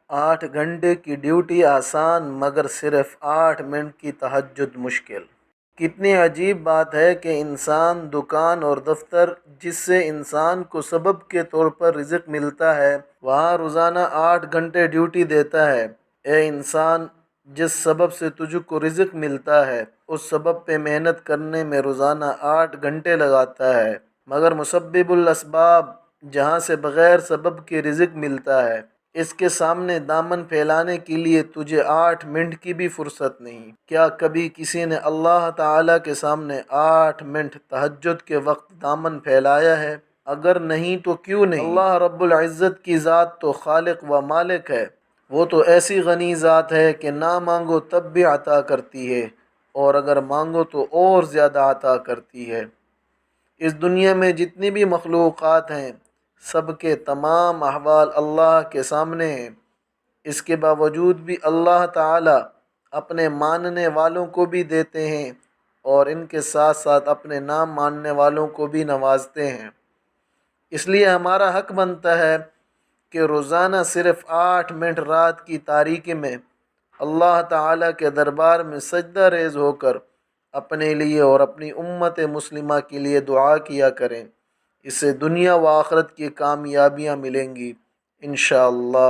8 گھنٹے کی ڈیوٹی آسان مگر صرف 8 منٹ کی تہجد مشکل۔ کتنی عجیب بات ہے کہ انسان دکان اور دفتر جس سے انسان کو سبب کے طور پر رزق ملتا ہے وہاں روزانہ 8 گھنٹے ڈیوٹی دیتا ہے۔ اے انسان، جس سبب سے تجھ کو رزق ملتا ہے اس سبب پہ محنت کرنے میں روزانہ 8 گھنٹے لگاتا ہے، مگر مسبب الاسباب جہاں سے بغیر سبب کے رزق ملتا ہے اس کے سامنے دامن پھیلانے کے لیے تجھے 8 منٹ کی بھی فرصت نہیں۔ کیا کبھی کسی نے اللہ تعالیٰ کے سامنے 8 منٹ تہجد کے وقت دامن پھیلایا ہے؟ اگر نہیں تو کیوں نہیں؟ اللہ رب العزت کی ذات تو خالق و مالک ہے، وہ تو ایسی غنی ذات ہے کہ نہ مانگو تب بھی عطا کرتی ہے اور اگر مانگو تو اور زیادہ عطا کرتی ہے۔ اس دنیا میں جتنی بھی مخلوقات ہیں سب کے تمام احوال اللہ کے سامنے ہیں، اس کے باوجود بھی اللہ تعالیٰ اپنے ماننے والوں کو بھی دیتے ہیں اور ان کے ساتھ ساتھ اپنے نہ ماننے والوں کو بھی نوازتے ہیں۔ اس لیے ہمارا حق بنتا ہے کہ روزانہ صرف 8 منٹ رات کی تاریکی میں اللہ تعالیٰ کے دربار میں سجدہ ریز ہو کر اپنے لیے اور اپنی امت مسلمہ کے لیے دعا کیا کریں، اس سے دنیا و آخرت کی کامیابیاں ملیں گی انشاءاللہ۔